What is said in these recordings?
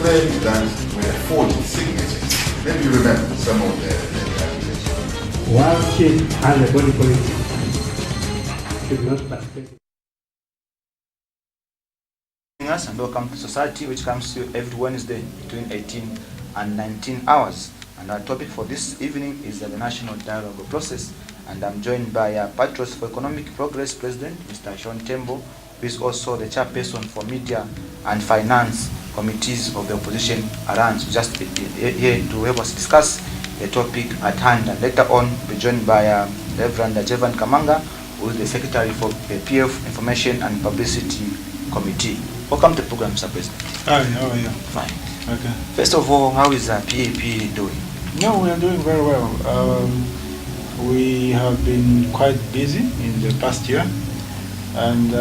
claim that were forged signatures. Maybe you remember some of the accusations. While change and the body politic should not participate. And welcome to Society, which comes to you every Wednesday between 18 and 19 hours. And our topic for this evening is the National Dialogue Process. And I'm joined by Patriots for Economic Progress President, Mr. Tembo, who is also the chairperson for Media and Finance Committees of the Opposition Alliance, just here to help us discuss the topic at hand. And later on, we'll be joined by Reverend Jevan Kamanga, who is the Secretary for the PF Information and Publicity Committee. Welcome to the program, Mr. President. Hi, how are you? Fine. Okay. First of all, how is PAP doing? No, we are doing very well. We have been quite busy in the past year, and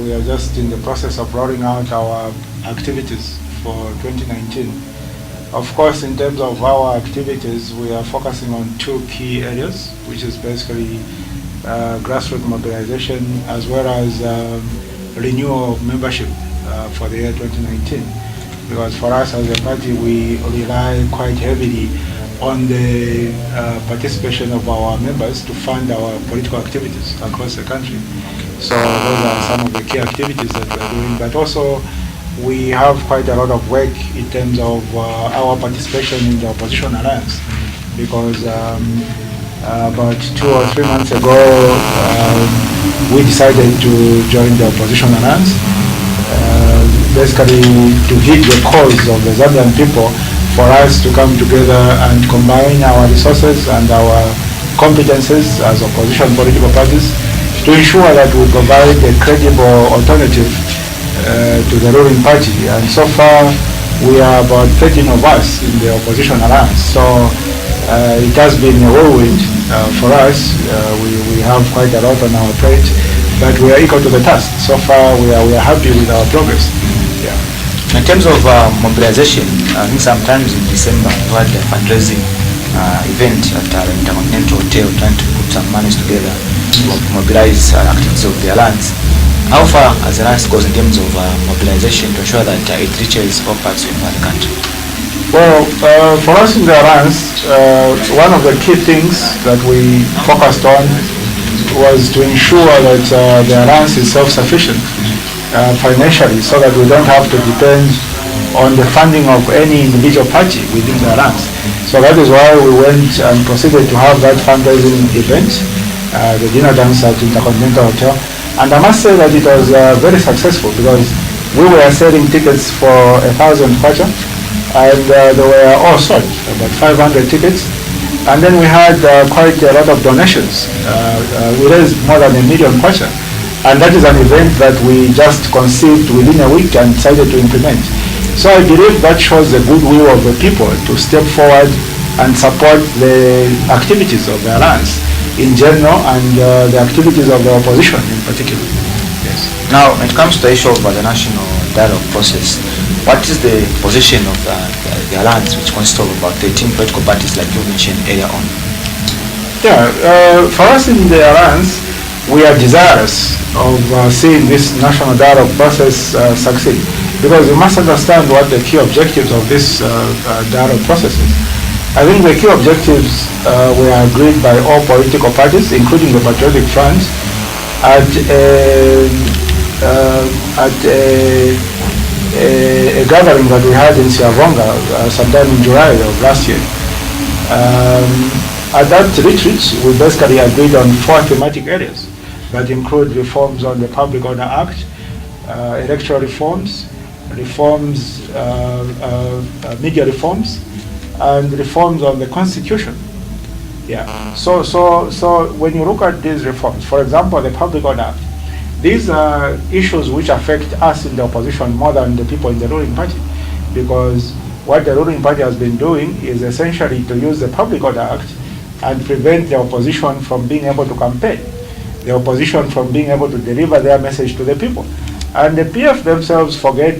we are just in the process of rolling out our activities for 2019. Of course, in terms of our activities, we are focusing on two key areas, which is basically grassroots mobilization as well as renewal of membership for the year 2019. Because for us as a party, we rely quite heavily on the participation of our members to fund our political activities across the country. So those are some of the key activities that we are doing. But also, we have quite a lot of work in terms of our participation in the Opposition Alliance, because about 2 or 3 months ago, we decided to join the Opposition Alliance, basically to heed the cause of the Zambian people, for us to come together and combine our resources and our competences as opposition political parties to ensure that we provide a credible alternative to the ruling party. And so far, we are about 13 of us in the Opposition Alliance. So it has been a whirlwind for us. We have quite a lot on our plate, but we are equal to the task. So far, we are happy with our progress. Yeah. In terms of mobilization, I think sometimes in December we had a fundraising event at our Intercontinental Hotel, trying to put some money together to mobilize activities of the Alliance. How far has the Alliance goes in terms of mobilization to ensure that it reaches all parts of the country? Well, for us in the Alliance, one of the key things that we focused on was to ensure that the Alliance is self-sufficient financially, so that we don't have to depend on the funding of any individual party within the Alliance. So that is why we went and proceeded to have that fundraising event, the dinner dance at Intercontinental Hotel. And I must say that it was very successful, because we were selling tickets for 1,000 kwacha, and they were all sold, about 500 tickets. And then we had quite a lot of donations. We raised more than 1 million kwacha. And that is an event that we just conceived within a week and decided to implement. So I believe that shows the goodwill of the people to step forward and support the activities of the Alliance in general, and the activities of the opposition in particular. Yes. Now, when it comes to the issue of the National Dialogue Process, what is the position of the Alliance, which consists of about 13 political parties, like you mentioned earlier on? Yeah, for us in the Alliance, we are desirous of seeing this national dialogue process succeed, because we must understand what the key objectives of this dialogue process is. I think the key objectives were agreed by all political parties, including the Patriotic Front, at a gathering that we had in Siavonga sometime in July of last year. At that retreat, we basically agreed on 4 thematic areas that include reforms on the Public Order Act, electoral reforms, media reforms, and reforms on the Constitution. Yeah. So when you look at these reforms, for example, the Public Order Act, these are issues which affect us in the opposition more than the people in the ruling party, because what the ruling party has been doing is essentially to use the Public Order Act and prevent the opposition from being able to campaign, the opposition from being able to deliver their message to the people. And the PF themselves forget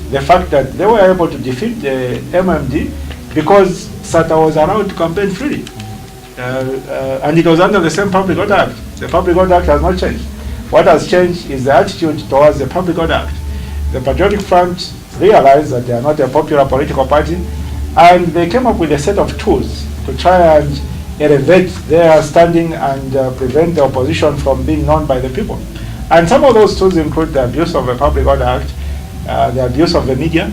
the fact that they were able to defeat the MMD because SATA was allowed to campaign freely. And it was under the same Public Order Act. The Public Order Act has not changed. What has changed is the attitude towards the Public Order Act. The Patriotic Front realized that they are not a popular political party, and they came up with a set of tools to try and elevate their standing and prevent the opposition from being known by the people. And some of those tools include the abuse of the Public Order Act, the abuse of the media.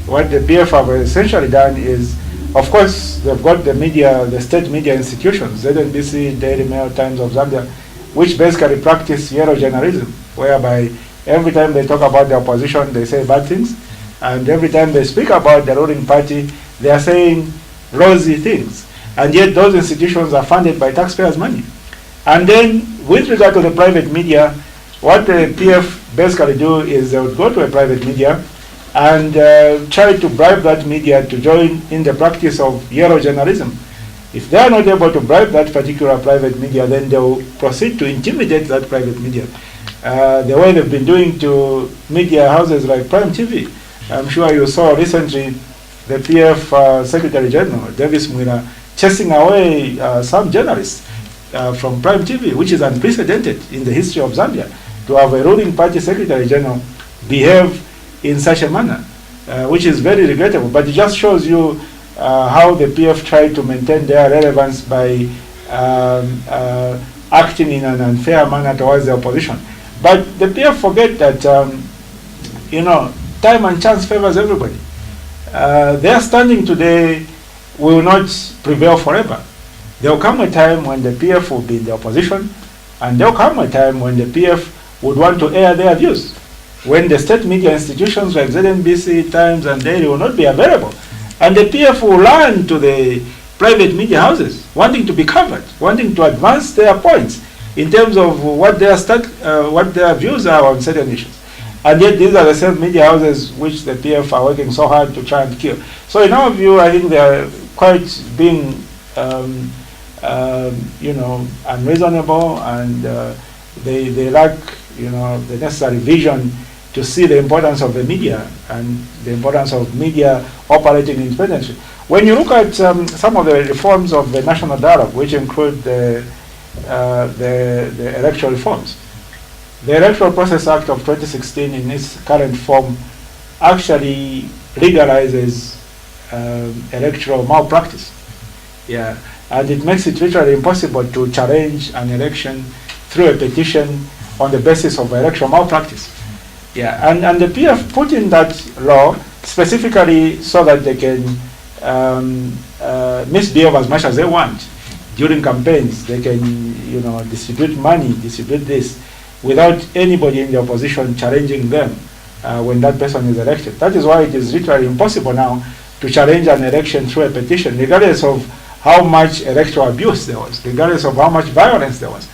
What the PF have essentially done is, of course, they've got the media, the state media institutions, ZNBC, Daily Mail, Times of Zambia, which basically practice yellow journalism, whereby every time they talk about the opposition, they say bad things, and every time they speak about the ruling party, they are saying rosy things. And yet those institutions are funded by taxpayers' money. And then, with regard to the private media, what the PF basically do is they would go to a private media and try to bribe that media to join in the practice of yellow journalism. If they are not able to bribe that particular private media, then they will proceed to intimidate that private media. The way they've been doing to media houses like Prime TV. I'm sure you saw recently the PF Secretary General, Davis Mwira, chasing away some journalists from Prime TV, which is unprecedented in the history of Zambia, to have a ruling party Secretary General behave in such a manner, which is very regrettable. But it just shows you how the PF tried to maintain their relevance by acting in an unfair manner towards the opposition. But the PF forget that, time and chance favors everybody. Their standing today will not prevail forever. There will come a time when the PF will be in the opposition, and there will come a time when the PF would want to air their views, when the state media institutions like ZNBC, Times, and Daily will not be available. And the PF will learn to the private media houses, wanting to be covered, wanting to advance their points in terms of what their views are on certain issues. And yet these are the same media houses which the PF are working so hard to try and kill. So in our view, I think they are quite being, unreasonable, and they lack, the necessary vision to see the importance of the media and the importance of media operating independently. When you look at some of the reforms of the national dialogue, which include the electoral reforms, the Electoral Process Act of 2016 in its current form actually legalizes electoral malpractice. Yeah, and it makes it literally impossible to challenge an election through a petition on the basis of electoral malpractice. Yeah, and the PF put in that law specifically so that they can misbehave as much as they want during campaigns. They can, distribute money, distribute this, without anybody in the opposition challenging them when that person is elected. That is why it is literally impossible now to challenge an election through a petition, regardless of how much electoral abuse there was, regardless of how much violence there was.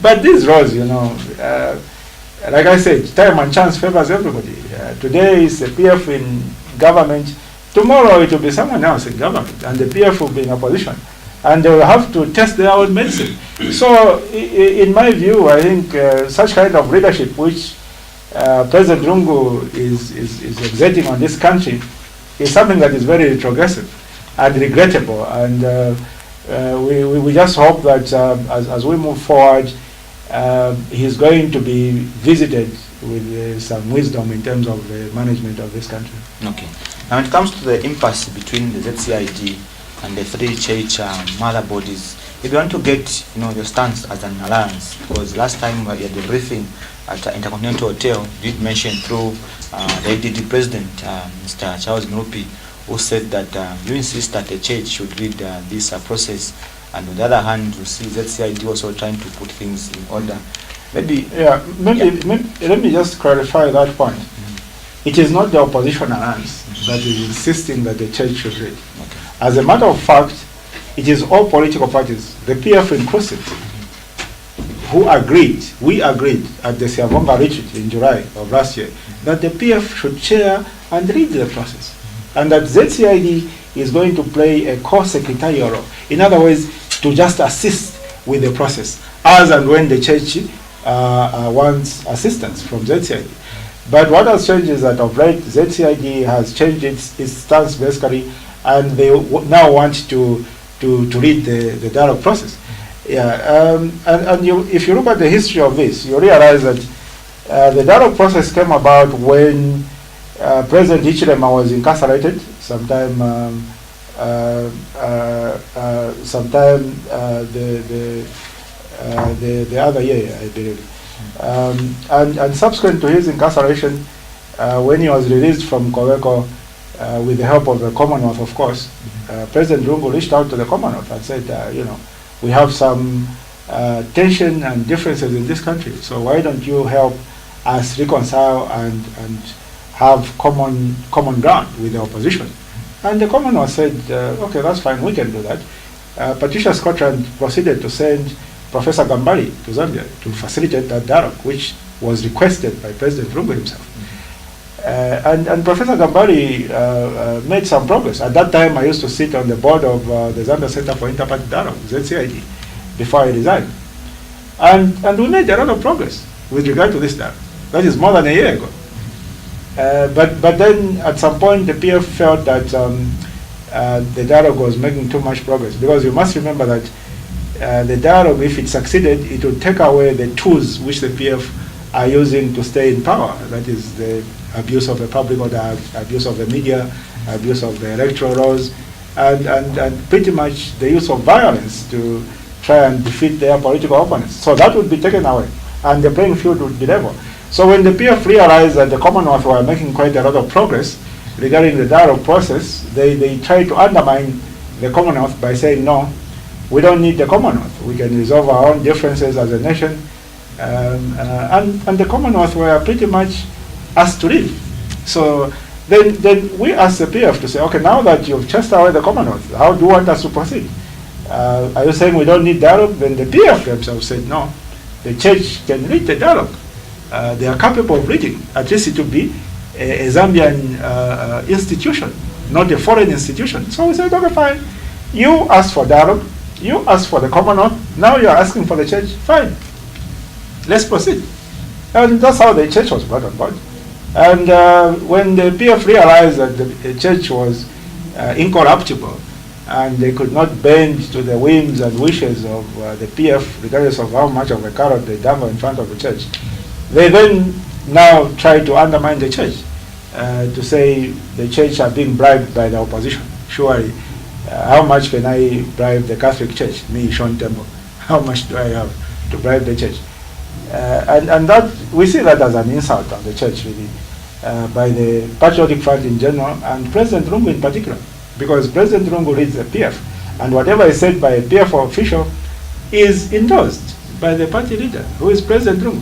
But these laws, like I said, time and chance favors everybody. Today is the PF in government, tomorrow it will be someone else in government, and the PF will be in opposition. And they will have to test their own medicine. So, in my view, I think such kind of leadership which President Lungu is exerting on this country is something that is very retrogressive and regrettable. And we just hope that as we move forward, he's going to be visited with some wisdom in terms of the management of this country. Okay. Now, when it comes to the impasse between the ZCID and the three church mother bodies, if you want to get your stance as an alliance, because last time we had the briefing at Intercontinental Hotel, you did mention through the ADD president, Mr. Charles Nupi, who said that you insist that the church should lead this process, and on the other hand, you see ZCID also trying to put things in order. Maybe let me just clarify that point. Mm-hmm. It is not the opposition alliance that is insisting that the church should lead. Okay. As a matter of fact, it is all political parties, the PF inclusive, who agreed, we agreed at the Siavonga retreat in July of last year, that the PF should chair and lead the process, and that ZCID is going to play a co-secretarial role. In other words, to just assist with the process, as and when the church wants assistance from ZCID. But what has changed is that of late, ZCID has changed its stance basically, and they now want to lead the dialogue process. Yeah, if you look at the history of this, you realize that the dialogue process came about when President Hichilema was incarcerated sometime the other year, I believe. And subsequent to his incarceration, when he was released from Koweko, with the help of the Commonwealth, of course, President Lungu reached out to the Commonwealth and said, we have some tension and differences in this country, so why don't you help us reconcile and have common ground with the opposition? And the Commonwealth said, okay, that's fine, we can do that. Patricia Scotland proceeded to send Professor Gambari to Zambia to facilitate that dialogue, which was requested by President Lungu himself. And Professor Gambari made some progress. At that time, I used to sit on the board of the Zambia Center for Interparty Dialogue, ZCID, before I resigned. And we made a lot of progress with regard to this dialogue. That is more than a year ago. But then at some point, the PF felt that the dialogue was making too much progress, because you must remember that the dialogue, if it succeeded, it would take away the tools which the PF are using to stay in power. That is the abuse of the public order, abuse of the media, abuse of the electoral laws, and pretty much the use of violence to try and defeat their political opponents. So that would be taken away, and the playing field would be level. So when the PF realized that the Commonwealth were making quite a lot of progress regarding the dialogue process, they tried to undermine the Commonwealth by saying, no, we don't need the Commonwealth. We can resolve our own differences as a nation. And the Commonwealth were pretty much asked to leave. So then we asked the PF to say, okay, now that you've chased away the Commonwealth, how do you want us to proceed? Are you saying we don't need dialogue? Then the PF themselves said, no, the church can lead the dialogue. They are capable of leading. At least it would be a Zambian institution, not a foreign institution. So we said, okay, fine. You asked for dialogue. You asked for the Commonwealth. Now you are asking for the church. Fine. Let's proceed. And that's how the church was brought on board. And when the PF realized that the church was incorruptible and they could not bend to the whims and wishes of the PF, regardless of how much of a carrot they dangle in front of the church, they then now try to undermine the church, to say the church are being bribed by the opposition. Surely, how much can I bribe the Catholic Church, me, Sean Tembo? How much do I have to bribe the church? And that, we see that as an insult on the church, really, by the Patriotic Front in general, and President Lungu in particular, because President Lungu leads the PF, and whatever is said by a PF official is endorsed by the party leader, who is President Lungu,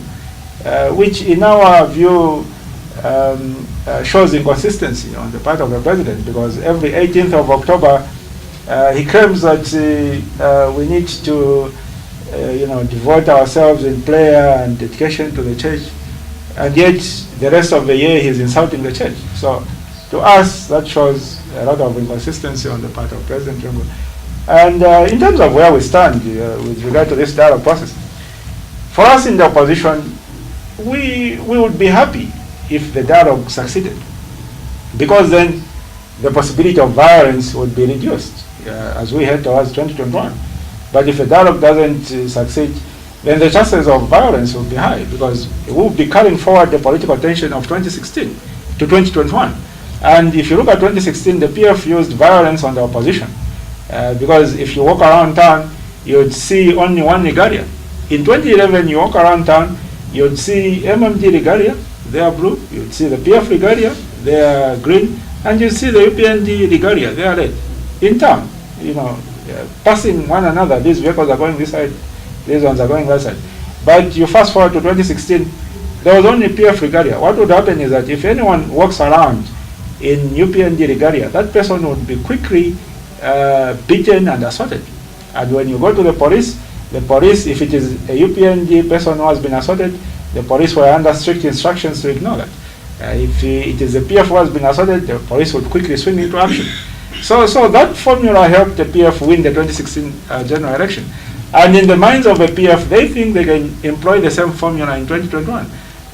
which in our view shows inconsistency on the part of the president, because every 18th of October he claims that we need to devote ourselves in prayer and dedication to the church, and yet the rest of the year he's insulting the church. So to us, that shows a lot of inconsistency on the part of President Lungu. And in terms of where we stand with regard to this dialogue process, for us in the opposition, we would be happy if the dialogue succeeded, because then the possibility of violence would be reduced as we head towards 2021. But if the dialogue doesn't succeed, then the chances of violence will be high, because it will be carrying forward the political tension of 2016 to 2021. And if you look at 2016, the PF used violence on the opposition, because if you walk around town, you would see only one regalia. In 2011, you walk around town, you would see MMD regalia, they are blue. You would see the PF regalia, they are green, and you see the UPND regalia, they are red. In town, passing one another. These vehicles are going this side, these ones are going that side. But you fast forward to 2016, there was only PF regalia. What would happen is that if anyone walks around in UPND regalia, that person would be quickly beaten and assaulted. And when you go to the police, if it is a UPND person who has been assaulted, the police were under strict instructions to ignore that. If it is a PF who has been assaulted, the police would quickly swing into action. So that formula helped the PF win the 2016 general election. And in the minds of the PF, they think they can employ the same formula in 2021.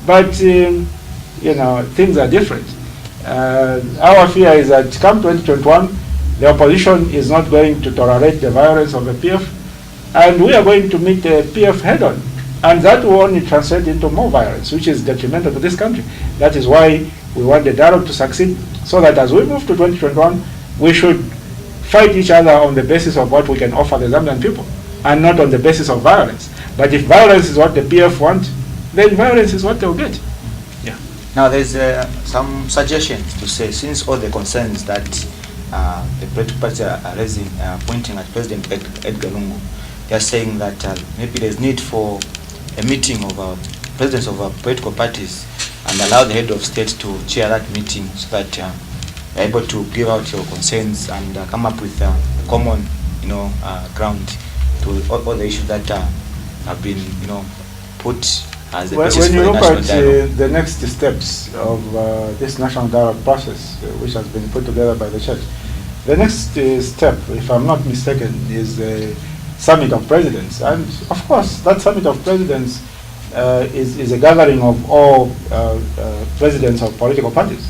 But, things are different. Our fear is that come 2021, the opposition is not going to tolerate the violence of the PF, and we are going to meet the PF head-on And that will only translate into more violence, which is detrimental to this country. That is why we want the dialogue to succeed, so that as we move to 2021, we should fight each other on the basis of what we can offer the Zambian people, and not on the basis of violence. But if violence is what the PF want, then violence is what they'll get. Yeah. Now there's some suggestions to say, since all the concerns that the political parties are raising, pointing at President Edgar Lungu, they are saying that maybe there's need for a meeting of presidents of political parties and allow the head of state to chair that meeting, so that you're able to give out your concerns and come up with a common, ground to all the issues that have been, put as the basis when you for the look national at dialogue. the next steps of this national dialogue process, which has been put together by the church, the next step, if I'm not mistaken, is the Summit of Presidents. And of course, that Summit of Presidents is a gathering of all presidents of political parties.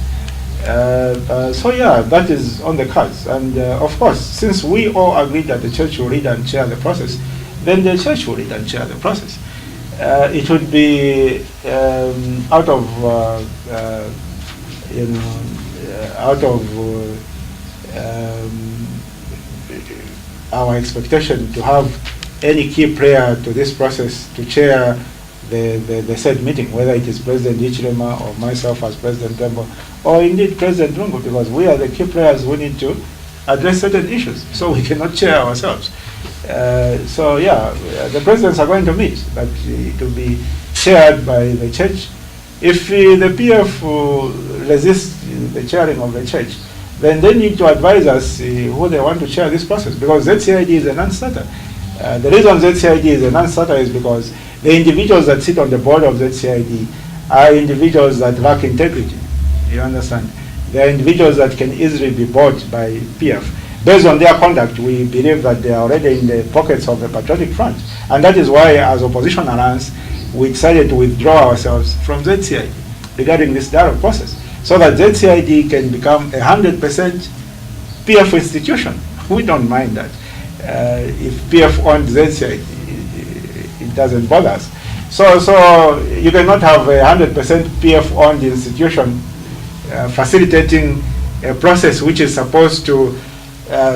So yeah, that is on the cards. And of course, since we all agreed that the church will lead and chair the process, then the church will lead and chair the process. It would be out of our expectation to have any key player to this process to chair the said meeting, whether it is President Ichirema or myself as President Tembo, or indeed President Lungu, because we are the key players who need to address certain issues, so we cannot chair ourselves. So yeah, the presidents are going to meet, but it will be chaired by the church. If the PF resists the chairing of the church, then they need to advise us who they want to chair this process, because ZCID is a non-starter. The reason ZCID is a non-starter is because the individuals that sit on the board of ZCID are individuals that lack integrity. You understand? They are individuals that can easily be bought by PF. Based on their conduct, we believe that they are already in the pockets of the Patriotic Front. And that is why, as Opposition Alliance, we decided to withdraw ourselves from ZCID regarding this dialogue process, so that ZCID can become 100% PF institution. We don't mind that. If PF owns ZCID, it doesn't bother us. So you cannot have a 100% PF-owned institution facilitating a process which is supposed to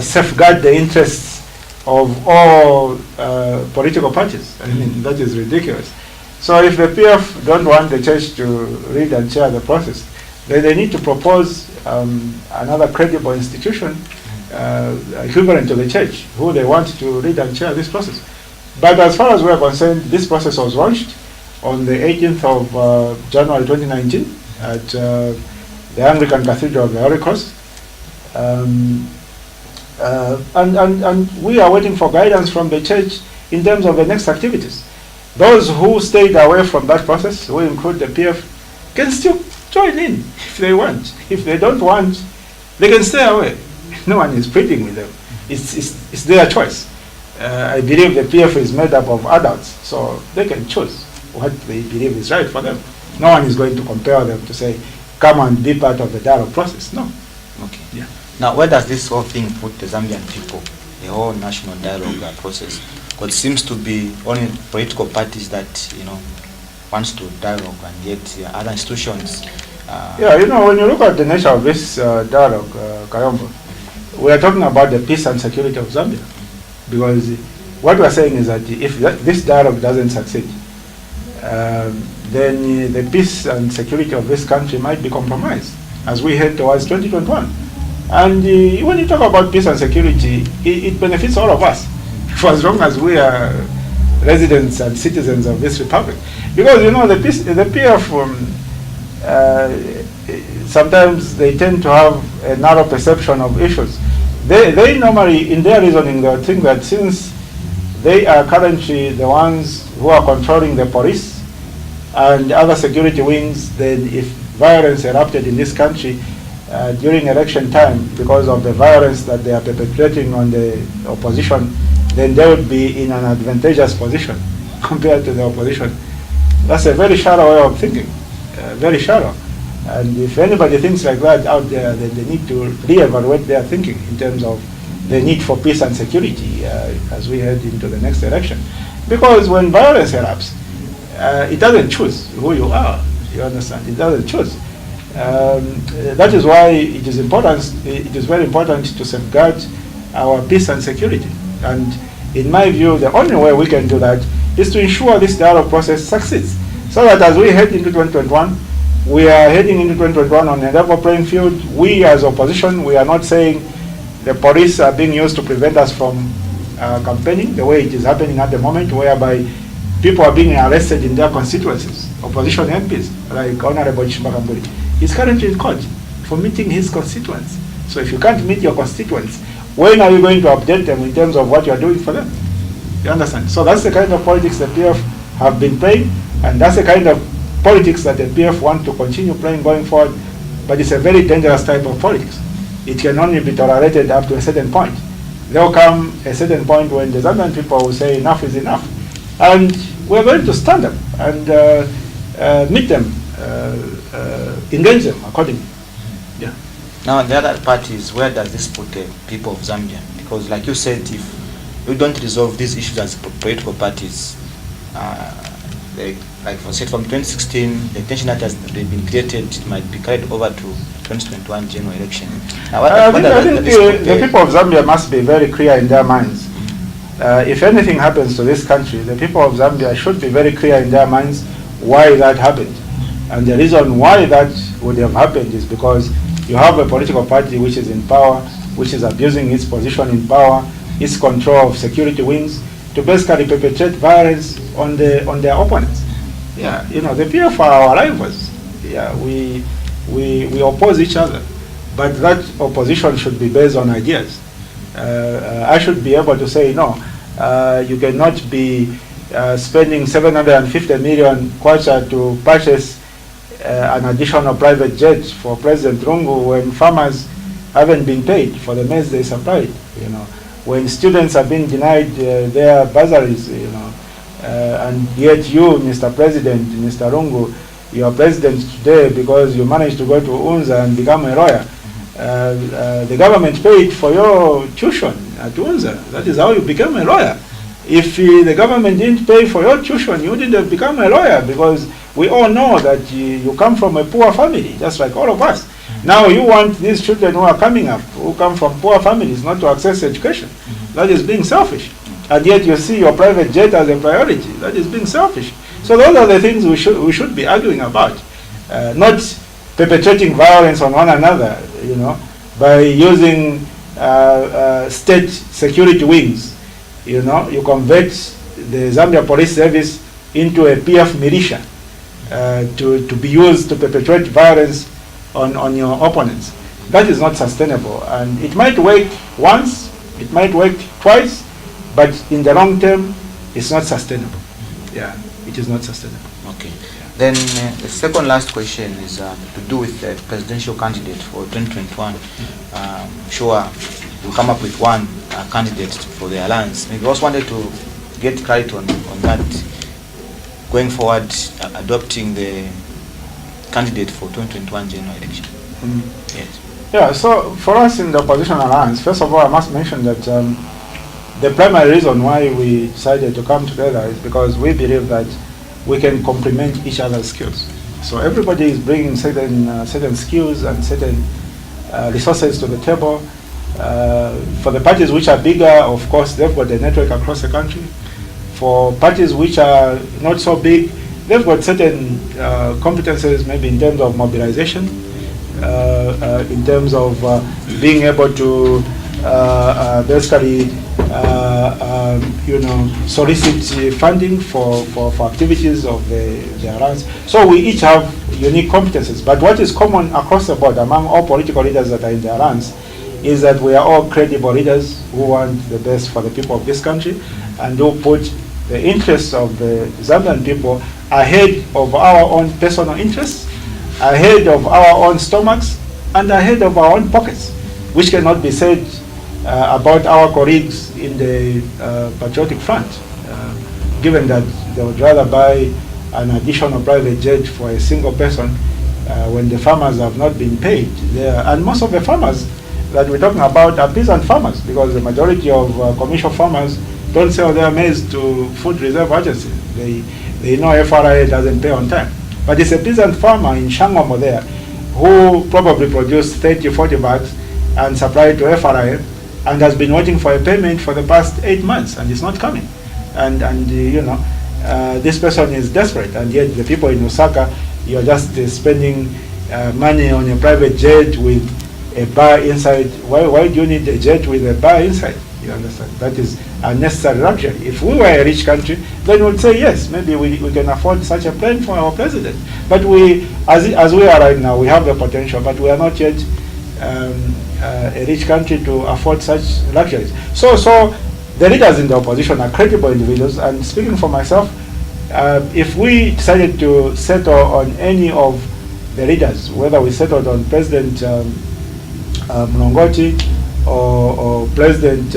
safeguard the interests of all political parties. I mean, that is ridiculous. So if the PF don't want the church to lead and chair the process, then they need to propose another credible institution equivalent to the church, who they want to lead and chair this process. But as far as we are concerned, this process was launched on the 18th of January 2019 at the Anglican Cathedral of the Holy Cross. And we are waiting for guidance from the church in terms of the next activities. Those who stayed away from that process, who include the PF, can still join in if they want. If they don't want, they can stay away. No one is pleading with them. It's their choice. I believe the PF is made up of adults, so they can choose what they believe is right for them. No one is going to compel them to say, come and be part of the dialogue process. No. Okay. Yeah. Now, where does this whole thing put the Zambian people, the whole national dialogue process? Because it seems to be only political parties that, wants to dialogue, and yet other institutions. Yeah, when you look at the nature of this dialogue, Kayombo, we are talking about the peace and security of Zambia. Because what we are saying is that if this dialogue doesn't succeed, then the peace and security of this country might be compromised as we head towards 2021. And when you talk about peace and security, it benefits all of us, for as long as we are residents and citizens of this republic. Because the PF, sometimes they tend to have a narrow perception of issues. They normally, in their reasoning, they think that since they are currently the ones who are controlling the police and other security wings, then if violence erupted in this country during election time because of the violence that they are perpetrating on the opposition, then they would be in an advantageous position compared to the opposition. That's a very shallow way of thinking, very shallow. And if anybody thinks like that out there, then they need to reevaluate their thinking in terms of the need for peace and security as we head into the next election. Because when violence erupts, it doesn't choose who you are. You understand? It doesn't choose. That is why it is important. It is very important to safeguard our peace and security. And in my view, the only way we can do that is to ensure this dialogue process succeeds, so that as we head into 2021, we are heading into 2021 on a level playing field. We as opposition, we are not saying the police are being used to prevent us from campaigning the way it is happening at the moment, whereby people are being arrested in their constituencies. Opposition MPs, like Honorable Chimbakamburi, is currently in court for meeting his constituents. So if you can't meet your constituents, when are you going to update them in terms of what you are doing for them? You understand? So that's the kind of politics the PF have been playing, and that's the kind of politics that the PF want to continue playing going forward. But it's a very dangerous type of politics. It can only be tolerated up to a certain point. There will come a certain point when the Zambian people will say enough is enough. And we're going to stand up and meet them, engage them accordingly. Yeah. Now, the other part is, where does this put the people of Zambia? Because, like you said, if we don't resolve these issues as political parties, like for say from 2016, the tension that has been created might be carried over to 2021 general election. Now, I think the people of Zambia must be very clear in their minds. If anything happens to this country, the people of Zambia should be very clear in their minds why that happened. And the reason why that would have happened is because you have a political party which is in power, which is abusing its position in power, its control of security wings, to basically perpetrate violence on their opponents. Yeah, you know, the PF are our rivals. Yeah, we oppose each other, but that opposition should be based on ideas. I should be able to say, no, you cannot be spending 750 million kwacha to purchase an additional private jet for President Lungu when farmers haven't been paid for the maize they supplied, you know, when students have been denied their bursaries, you know, and yet you, Mr. President, Mr. Lungu, you are president today because you managed to go to UNZA and become a lawyer. The government paid for your tuition at UNZA. That is how you became a lawyer. If the government didn't pay for your tuition, you wouldn't have become a lawyer, because we all know that you come from a poor family, just like all of us. Now you want these children who are coming up, who come from poor families, not to access education. That is being selfish. And yet you see your private jet as a priority. That is being selfish. So those are the things we should be arguing about, not perpetrating violence on one another, you know, by using state security wings. You know, you convert the Zambia Police Service into a PF militia to be used to perpetrate violence on your opponents. That is not sustainable, and it might work once, it might work twice, but in the long term, it's not sustainable. Yeah, it is not sustainable. Okay. Then the second last question is to do with the presidential candidate for 2021. Sure, we'll come up with one candidate for the alliance. We also wanted to get clarity on that, going forward, adopting the candidate for 2021 general election. Yes. Yeah, so for us in the opposition alliance, first of all, I must mention that the primary reason why we decided to come together is because we believe that we can complement each other's skills. So everybody is bringing certain skills and certain resources to the table. For the parties which are bigger, of course, they've got a network across the country. For parties which are not so big, they've got certain competences, maybe in terms of mobilization, in terms of being able to basically solicit funding for activities of the alliance. So we each have unique competences. But what is common across the board among all political leaders that are in the alliance is that we are all credible leaders who want the best for the people of this country and who put the interests of the Zambian people ahead of our own personal interests, ahead of our own stomachs, and ahead of our own pockets, which cannot be said about our colleagues in the Patriotic Front, given that they would rather buy an additional private jet for a single person when the farmers have not been paid. And most of the farmers that we're talking about are peasant farmers, because the majority of commercial farmers don't sell their maize to food reserve agencies. They They know FRA doesn't pay on time. But it's a peasant farmer in Shangombo there who probably produced 30, 40 bags and supplied to FRA and has been waiting for a payment for the past 8 months and it's not coming. And this person is desperate, and yet the people in Osaka, you're just spending money on a private jet with a bar inside. Why do you need a jet with a bar inside? You understand? That is unnecessary luxury. If we were a rich country, then we'd say yes, maybe we can afford such a plane for our president. But we, as we are right now, we have the potential, but we are not yet a rich country to afford such luxuries. So the leaders in the opposition are credible individuals, and speaking for myself, if we decided to settle on any of the leaders, whether we settled on President Mlongoti or President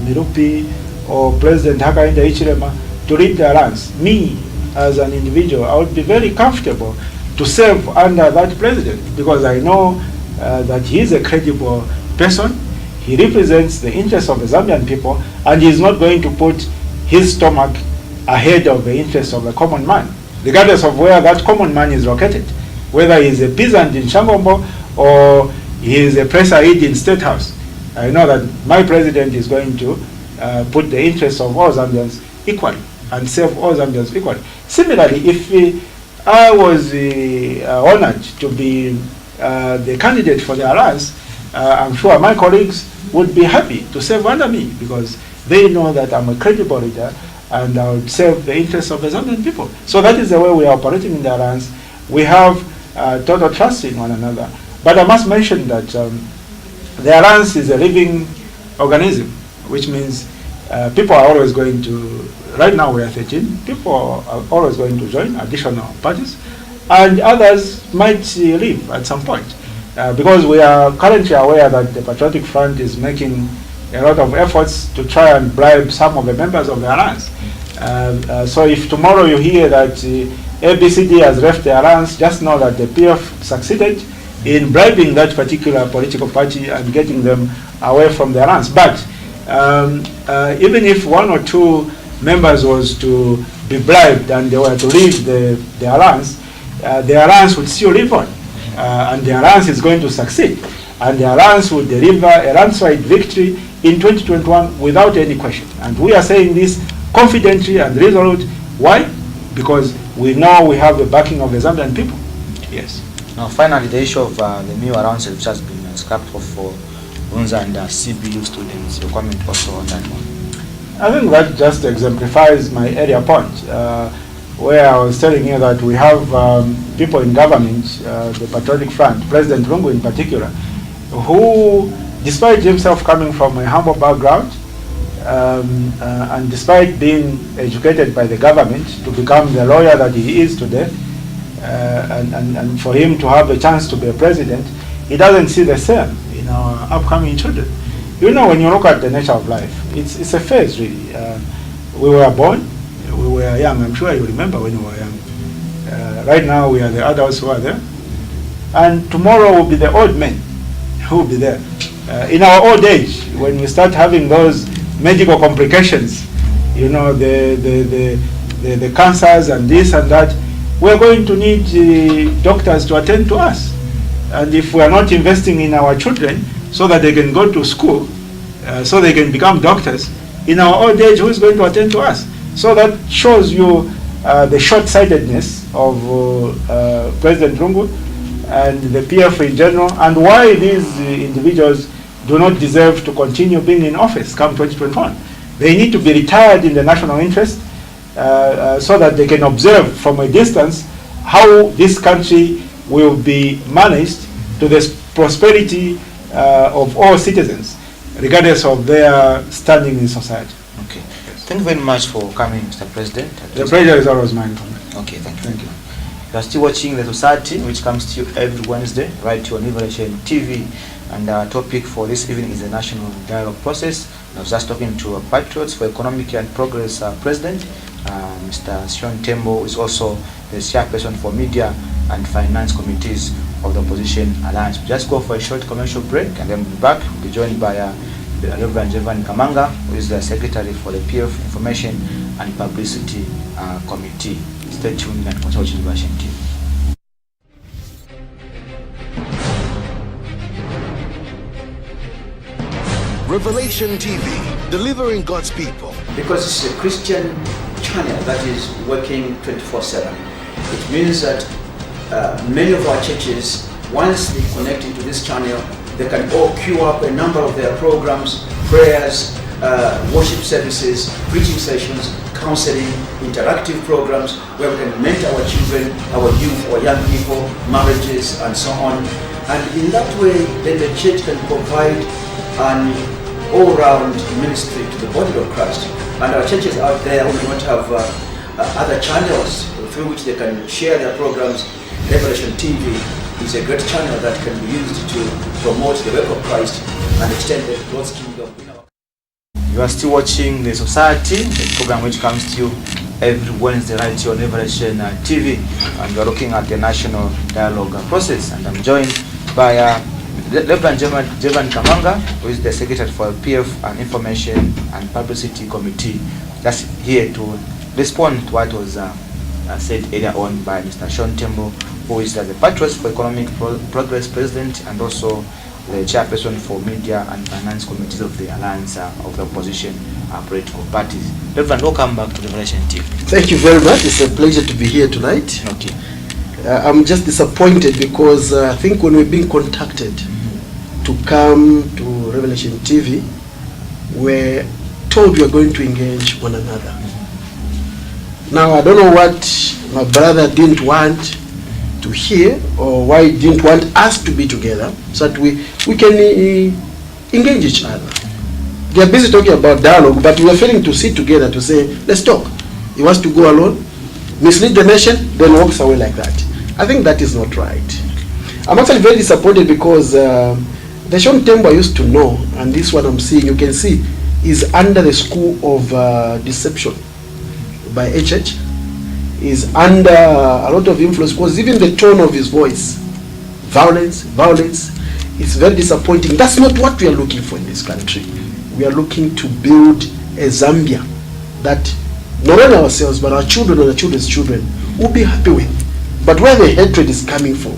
Mirupi or President Hakainde Hichilema to lead the alliance, me as an individual, I would be very comfortable to serve under that president, because I know that he is a credible person. He represents the interests of the Zambian people, and he is not going to put his stomach ahead of the interests of the common man, regardless of where that common man is located, whether he is a peasant in Shangombo or he is a press aide in State House. I know that my president is going to put the interests of all Zambians equally and serve all Zambians equally. Similarly, if I was honored to be the candidate for the alliance, I'm sure my colleagues would be happy to serve under me, because they know that I'm a credible leader and I would serve the interests of the Zambian people. So that is the way we are operating in the alliance. We have total trust in one another. But I must mention that the alliance is a living organism, which means people are always going to, right now we are 13, people are always going to join additional parties, and others might leave at some point. Because we are currently aware that the Patriotic Front is making a lot of efforts to try and bribe some of the members of the alliance. So if tomorrow you hear that ABCD has left the alliance, just know that the PF succeeded in bribing that particular political party and getting them away from the alliance. But even if one or two members was to be bribed and they were to leave the alliance would still live on. And the alliance is going to succeed. And the alliance will deliver a landslide victory in 2021 without any question. And we are saying this confidently and resolute. Why? Because we know we have the backing of the Zambian people. Yes. Now, finally, the issue of the new allowance which has been scrapped off for UNZA and CBU students. Your comment also on that one? I think that just exemplifies my earlier point, where I was telling you that we have people in government, the Patriotic Front, President Lungu in particular, who, despite himself coming from a humble background, and despite being educated by the government to become the lawyer that he is today, and for him to have a chance to be a president, he doesn't see the same in our upcoming children. You know, when you look at the nature of life, it's a phase, really. We were born, we were young. I'm sure you remember when we were young. Right now, we are the adults who are there. And tomorrow will be the old men who will be there. In our old age, when we start having those medical complications, you know, the cancers and this and that, we're going to need doctors to attend to us. And if we are not investing in our children so that they can go to school, so they can become doctors, in our old age, who is going to attend to us? So that shows you the short-sightedness of President Lungu and the PF in general, and why these individuals do not deserve to continue being in office come 2021. They need to be retired in the national interest so that they can observe from a distance how this country will be managed to the prosperity of all citizens, regardless of their standing in society. Okay. Thank you very much for coming, Mr. President. The pleasure is always mine. Okay, thank you. Thank you. You are still watching The Society, which comes to you every Wednesday, right here on Liberation TV. And our topic for this evening is the national dialogue process. I was just talking to Patriots for Economic and Progress President, Mr. Tembo, who is also the chairperson for Media and Finance Committees of the Opposition Alliance. We'll just go for a short commercial break and then we'll be back. We'll be joined by Reverend Jevan Kamanga, who is the Secretary for the PF Information and Publicity Committee. Stay tuned and watch Revelation TV. Revelation TV, delivering God's people. Because it's a Christian channel that is working 24/7. It means that many of our churches, once they connect into this channel, they can all queue up a number of their programs, prayers, worship services, preaching sessions, counseling, interactive programs where we can mentor our children, our youth, our young people, marriages, and so on. And in that way, then the church can provide an all-round ministry to the body of Christ. And our churches out there who do not have other channels through which they can share their programs, Revelation TV is a great channel that can be used to promote the work of Christ and extend God's kingdom in our. You are still watching The Society, the program which comes to you every Wednesday right here on Revelation TV, and we are looking at the national dialogue process. And I'm joined by Reverend Jevan Kamanga, who is the Secretary for PF and Information and Publicity Committee. That's here to respond to what was said earlier on by Mr. Tembo, who is the Patriots for Economic Progress President and also the Chairperson for Media and Finance Committees of the Alliance of the Opposition Political Parties. Reverend, welcome back to Revelation TV. Thank you very much. It's a pleasure to be here tonight. Okay. I'm just disappointed because I think when we're being contacted to come to Revelation TV, we're told we are going to engage one another. Now, I don't know what my brother didn't want to hear or why he didn't want us to be together so that we can engage each other. They are busy talking about dialogue, but we are failing to sit together to say, let's talk. He wants to go alone, mislead the nation, then walks away like that. I think that is not right. I'm actually very disappointed because the Sean Tembo I used to know, and this one I'm seeing, you can see, is under the school of deception by HH. Is under a lot of influence because even the tone of his voice, violence, it's very disappointing. That's not what we are looking for in this country. We are looking to build a Zambia that not only ourselves but our children and our children's children will be happy with. But where the hatred is coming from,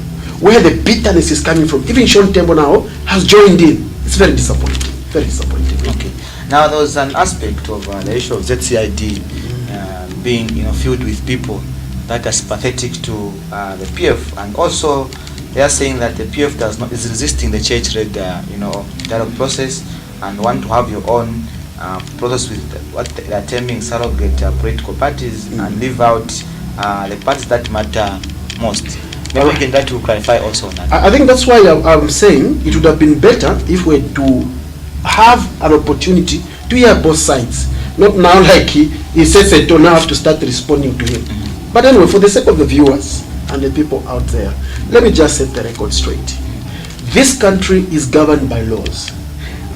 where the bitterness is coming from, even Sean Tembo now has joined in. It's very disappointing. Very disappointing. Okay. Now there was an aspect of the issue of ZCID being filled with people that are sympathetic to the PF, and also they are saying that the PF is resisting the church-led dialogue process and want to have your own process with what they are terming surrogate political parties and leave out the parts that matter most. Maybe we can try to clarify also on that. I think that's why I'm saying it would have been better if we had to have an opportunity to hear both sides. Not now like he says it, don't have to start responding to him. But anyway, for the sake of the viewers and the people out there, let me just set the record straight. This country is governed by laws.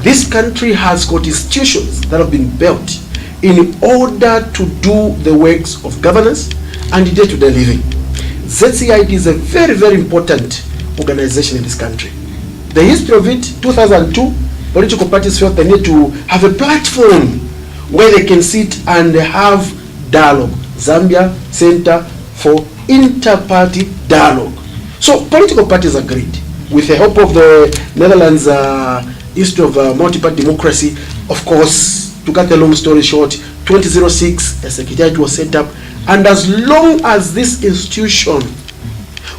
This country has got institutions that have been built in order to do the works of governance and day-to-day living. ZCID is a very, very important organization in this country. The history of it, 2002, political parties felt they need to have a platform where they can sit and have dialogue. Zambia Center for Inter-Party Dialogue. So political parties agreed with the help of the Netherlands Institute of Multi-Party Democracy. Of course, to cut the long story short, 2006 a secretariat was set up, and as long as this institution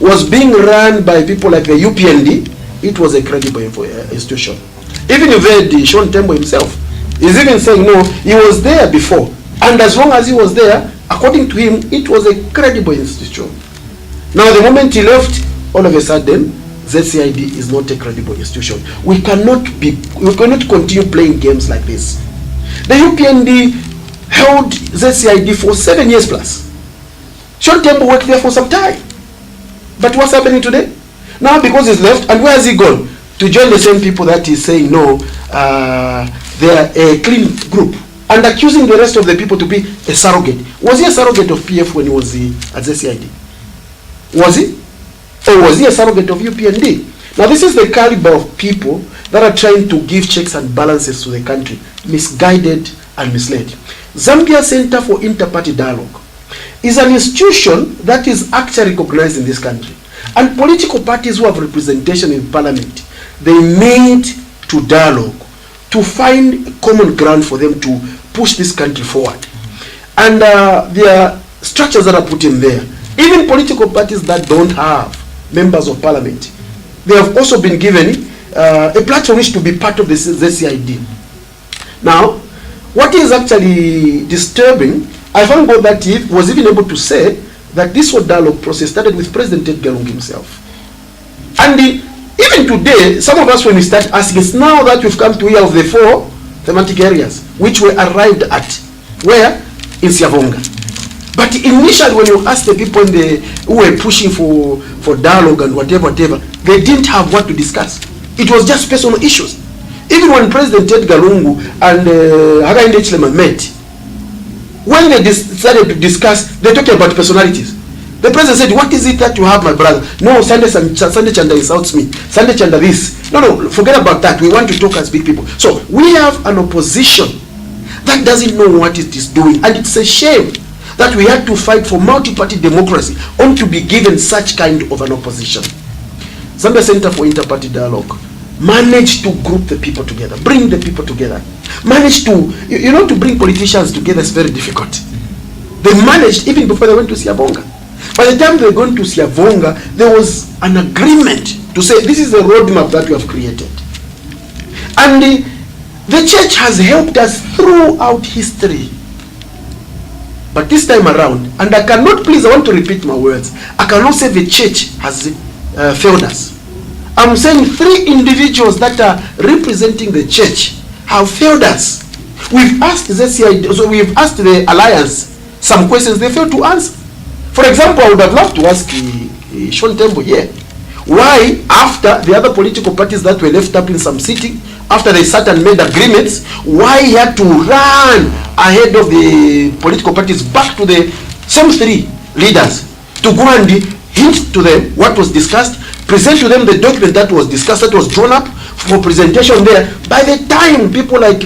was being run by people like the UPND, it was a credible institution. Even if the Sean Tembo himself is even saying no, he was there before, and as long as he was there, according to him, it was a credible institution. Now the moment he left, all of a sudden ZCID is not a credible institution. We cannot continue playing games like this. The UPND held ZCID for 7 years plus. Sean Tembo worked there for some time. But what's happening today? Now because he's left, and where has he gone? To join the same people that is saying no, they are a clean group, and accusing the rest of the people to be a surrogate. Was he a surrogate of PF when he was at ZCID? Was he? Or was he a surrogate of UPND? Now this is the caliber of people that are trying to give checks and balances to the country, misguided and misled. Zambia Center for Inter-Party Dialogue is an institution that is actually recognized in this country. And political parties who have representation in parliament, they meet to dialogue, to find common ground for them to push this country forward. And there are structures that are put in there. Even political parties that don't have members of parliament, they have also been given a platform which to be part of the ZCID. Now, what is actually disturbing, I found out that he was even able to say that this whole dialogue process started with President Edgar Lungu himself. And even today, some of us, when we start asking, it's now that we've come to hear of the 4 thematic areas, which were arrived at, where? In Siavonga. But initially, when you ask the people who were pushing for dialogue and whatever, they didn't have what to discuss. It was just personal issues. Even when President Edgar Lungu and Hakainde Hichilema met, when they decided to discuss, they talked about personalities. The president said, what is it that you have, my brother? No, Sunday Chanda insults me. Sunday Chanda this. No, forget about that. We want to talk as big people. So we have an opposition that doesn't know what it is doing. And it's a shame that we had to fight for multi-party democracy only to be given such kind of an opposition. Zambia Center for Inter-Party Dialogue managed to group the people together, bring the people together. Managed to, to bring politicians together is very difficult. They managed even before they went to Siavonga. By the time they were going to Siavonga, there was an agreement to say this is the roadmap that we have created. And the church has helped us throughout history. But this time around, and I cannot, please, I want to repeat my words, I cannot say the church has failed us. I'm saying 3 individuals that are representing the church have failed us. We've asked we've asked the alliance some questions they failed to answer. For example, I would have loved to ask Tembo here, why after the other political parties that were left up in some city, after they sat and made agreements, why he had to run ahead of the political parties back to the same 3 leaders to go and hint to them what was discussed, present to them the document that was discussed, that was drawn up for presentation there. By the time people like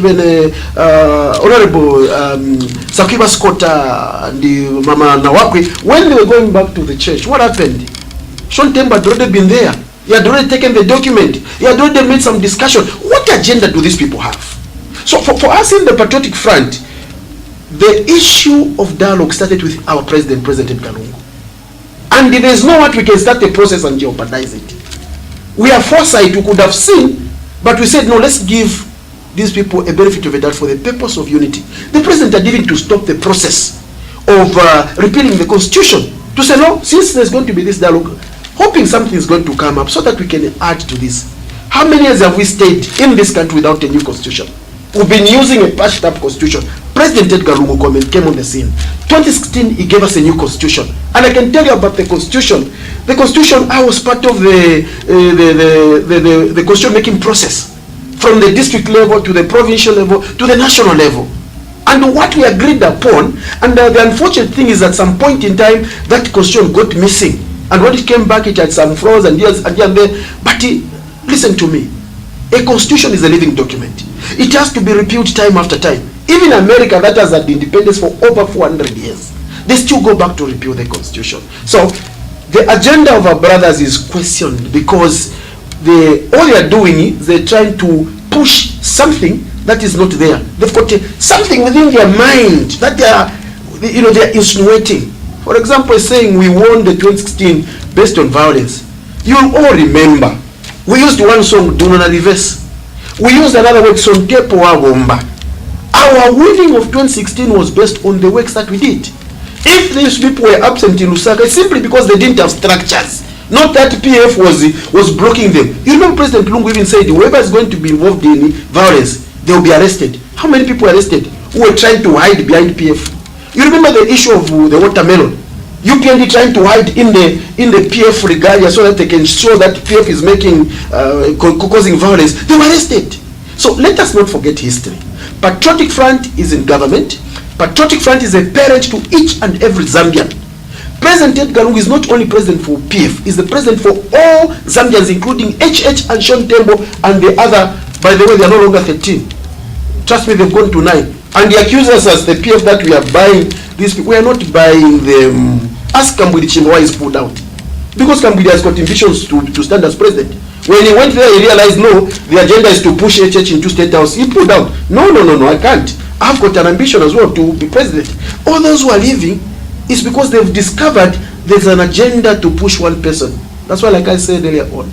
Honorable Sakiba Scott and Mama Nawakwe, when they were going back to the church, what happened? Tembo had already been there. He had already taken the document. He had already made some discussion. What agenda do these people have? So for us in the Patriotic Front, the issue of dialogue started with our president, President Edgar Lungu. And there's no way we can start the process and jeopardize it. We are foresight, we could have seen, but we said, no, let's give these people a benefit of the doubt for the purpose of unity. The president had even to stop the process of repealing the constitution, to say, no, since there's going to be this dialogue, hoping something is going to come up so that we can add to this. How many years have we stayed in this country without a new constitution? We've been using a patched up constitution. President Edgar Lungu came on the scene. 2016, he gave us a new constitution. And I can tell you about the constitution. The constitution, I was part of the constitution making process, from the district level to the provincial level to the national level. And what we agreed upon, and the unfortunate thing is at some point in time, that constitution got missing. And when it came back, it had some flaws and here and there. But listen to me. A constitution is a living document. It has to be repealed time after time. Even America, that has had independence for over 400 years, they still go back to repeal the constitution. So the agenda of our brothers is questioned because all they are doing is they're trying to push something that is not there. They've got something within their mind that they're insinuating. For example, saying we won the 2016 based on violence. You'll all remember, we used one song, Dunona Reverse. We used another word, Sontepo Wagomba. Our winning of 2016 was based on the works that we did. If these people were absent in Lusaka, it's simply because they didn't have structures. Not that PF was blocking them. You remember President Lungu even said, whoever is going to be involved in violence, they will be arrested. How many people were arrested who were trying to hide behind PF? You remember the issue of the watermelon? UPND trying to hide in the PF regalia so that they can show that PF is causing violence. They were arrested. So let us not forget history. Patriotic Front is in government. Patriotic Front is a parent to each and every Zambian. President Edgar Lungu is not only president for PF, he's the president for all Zambians, including HH and Tembo and the other, by the way, they are no longer 13. Trust me, they've gone to 9. And they accuse us as the PF that we are buying these people. We are not buying them. Ask Kambwidi Chimwa is pulled out. Because Kambwidi has got ambitions to stand as president. When he went there, he realized, no, the agenda is to push HH into State House. He pulled out. No, I can't. I've got an ambition as well to be president. All those who are leaving is because they've discovered there's an agenda to push one person. That's why, like I said earlier on,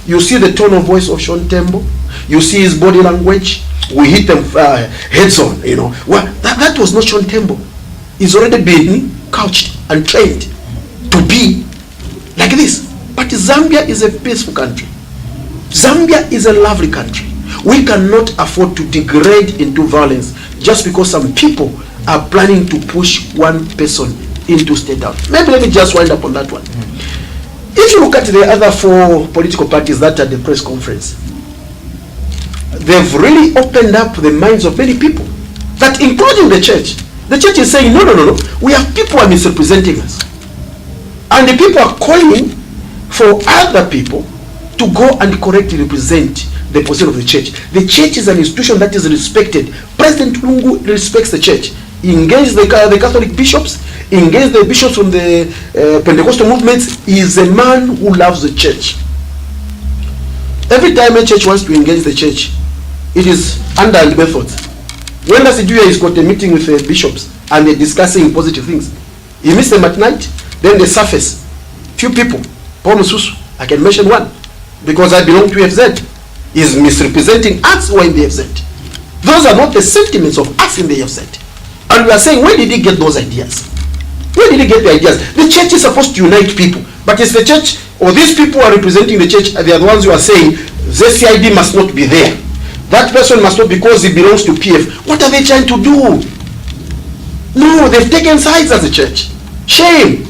you see the tone of voice of Sean Tembo. You see his body language. We hit them heads on, you know. Well, that was not Sean Tembo. He's already been couched and trained to be like this. But Zambia is a peaceful country. Zambia is a lovely country. We cannot afford to degrade into violence just because some people are planning to push one person into State House. Maybe let me just wind up on that one. If you look at the other 4 political parties that at the press conference, they've really opened up the minds of many people, that including the church. The church is saying, no, we have people who are misrepresenting us. And the people are calling for other people to go and correctly represent the position of the church. The church is an institution that is respected. President Lungu respects the church. He engaged the Catholic bishops, he engaged the bishops from the Pentecostal movements. He is a man who loves the church. Every time a church wants to engage the church, it is under methods. When does he do? He's got a meeting with the bishops and they're discussing positive things. He meets them at night, then they surface. Few people, Paul Mususu, I can mention one, because I belong to FZ, is misrepresenting us who are in the FZ. Those are not the sentiments of us in the FZ. And we are saying, where did he get those ideas? Where did he get the ideas? The church is supposed to unite people, but it's the church, or these people who are representing the church, they are the ones who are saying, ZCID must not be there. That person must not, because he belongs to PF. What are they trying to do? No, they've taken sides as a church. Shame.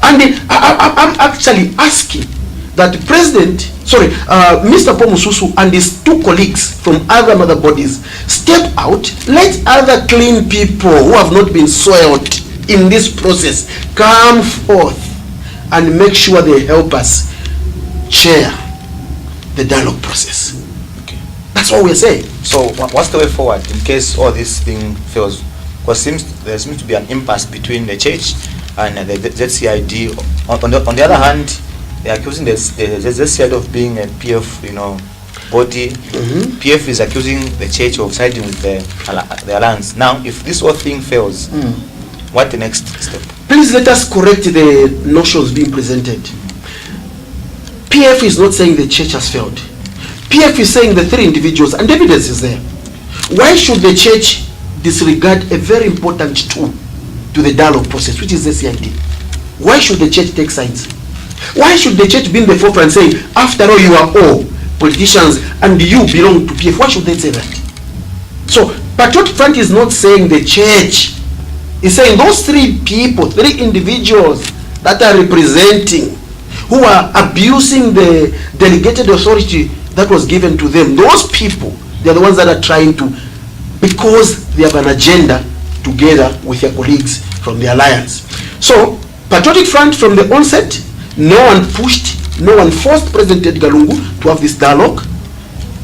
And I'm actually asking that the president, Mr. Paul Mususu and his 2 colleagues from other mother bodies step out, let other clean people who have not been soiled in this process come forth and make sure they help us chair the dialogue process. Okay. That's what we're saying. So what's the way forward in case all this thing fails? Because there seems to be an impasse between the church and the ZCID. On the other hand, they're accusing the ZCID of being a PF, body. PF is accusing the church of siding with the alliance. Now, if this whole thing fails, what the next step? Please let us correct the notions being presented. PF is not saying the church has failed. PF is saying the 3 individuals, and evidence is there. Why should the church disregard a very important tool to the dialogue process, which is the CID? Why should the church take sides? Why should the church be in the forefront saying, after all, you are all politicians and you belong to PF? Why should they say that? So, Patriotic Front is not saying the church. It's saying those 3 people, 3 individuals that are representing, who are abusing the delegated authority that was given to them, those people, they're the ones that are trying to, because they have an agenda together with their colleagues from the alliance. So, Patriotic Front from the onset, no one pushed, no one forced President Edgar Lungu to have this dialogue.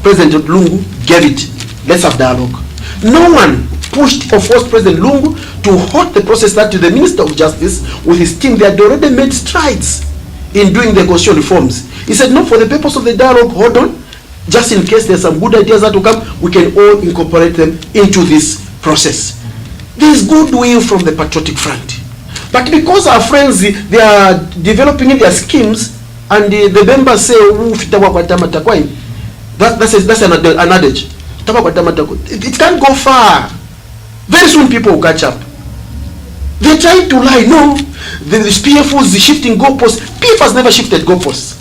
President Lungu gave it. Let's have dialogue. No one pushed or forced President Lungu to halt the process that the Minister of Justice with his team, they had already made strides in doing the constitutional reforms. He said, no, for the purpose of the dialogue, hold on. Just in case there's some good ideas that will come, we can all incorporate them into this process. There is goodwill from the Patriotic Front. But because our friends, they are developing their schemes, and the members say, that's an adage. It can't go far. Very soon people will catch up. They're trying to lie. No, this PF was shifting goalposts. PF has never shifted goalposts.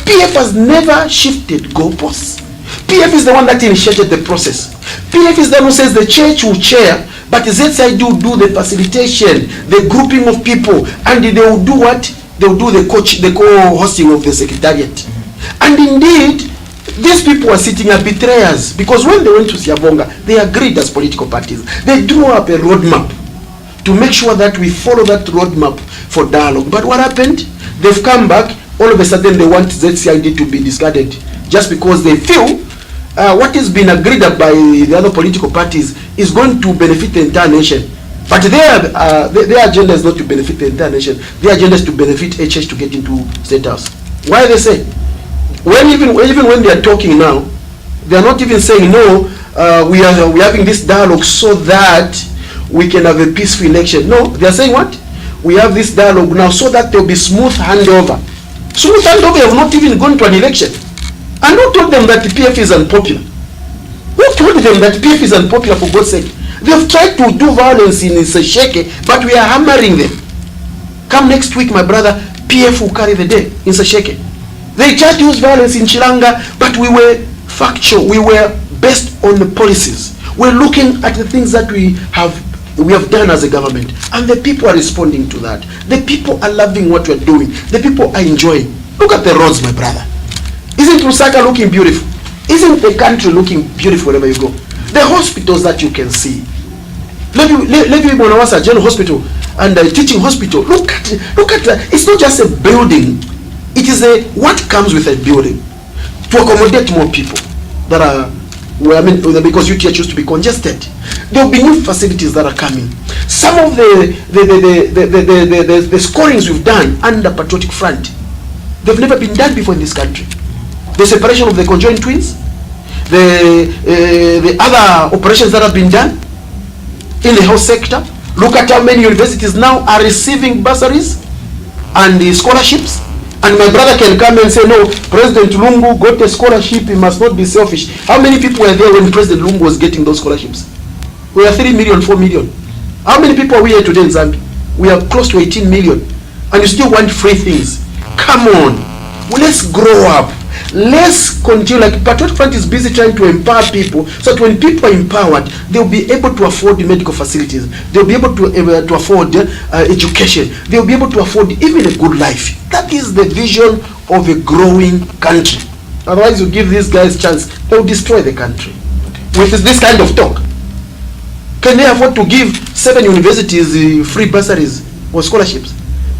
PF has never shifted goalposts. PF is the one that initiated the process. PF is the one who says the church will chair, but the ZCID will do the facilitation, the grouping of people, and they will do what? They will do the co-hosting of the secretariat. And indeed, these people are sitting as betrayers, because when they went to Siabonga, they agreed as political parties. They drew up a roadmap to make sure that we follow that roadmap for dialogue. But what happened? They've come back, all of a sudden they want ZCID to be discarded, just because they feel what has been agreed by the other political parties is going to benefit the entire nation. But their agenda is not to benefit the entire nation. Their agenda is to benefit HH to get into State House. Why they say? Even when they are talking now, they are not even saying, no, we are having this dialogue so that we can have a peaceful election. No, they are saying what? We have this dialogue now so that there will be smooth handover. Smooth handover, have not even gone to an election. And who told them that the PF is unpopular? Who told them that PF is unpopular, for God's sake? They have tried to do violence in Sesheke, but we are hammering them. Come next week, my brother, PF will carry the day in Sesheke. They tried to use violence in Chilanga, but we were factual. We were based on the policies. We're looking at the things that we have done as a government, and the people are responding to that. The people are loving what we're doing. The people are enjoying. Look at the roads, my brother. Isn't Lusaka looking beautiful? Isn't the country looking beautiful wherever you go? The hospitals that you can see. Levi Bonawasa General Hospital and the teaching hospital. Look at it's not just a building. It is what comes with a building to accommodate more people that are, well, I mean, because UTH used to be congested. There will be new facilities that are coming. Some of the scorings we've done under Patriotic Front, they've never been done before in this country. The separation of the conjoined twins, the other operations that have been done in the health sector. Look at how many universities now are receiving bursaries and scholarships. And my brother can come and say, no, President Lungu got a scholarship, he must not be selfish. How many people were there when President Lungu was getting those scholarships? We are 3 million, 4 million. How many people are we here today in Zambia? We are close to 18 million. And you still want free things. Come on. Well, let's grow up. Let's continue. Like Patriotic Front is busy trying to empower people, so that when people are empowered, they'll be able to afford the medical facilities. They'll be able to afford education. They'll be able to afford even a good life. That is the vision of a growing country. Otherwise, you give these guys a chance, they'll destroy the country. With this kind of talk, can they afford to give 7 universities free bursaries or scholarships?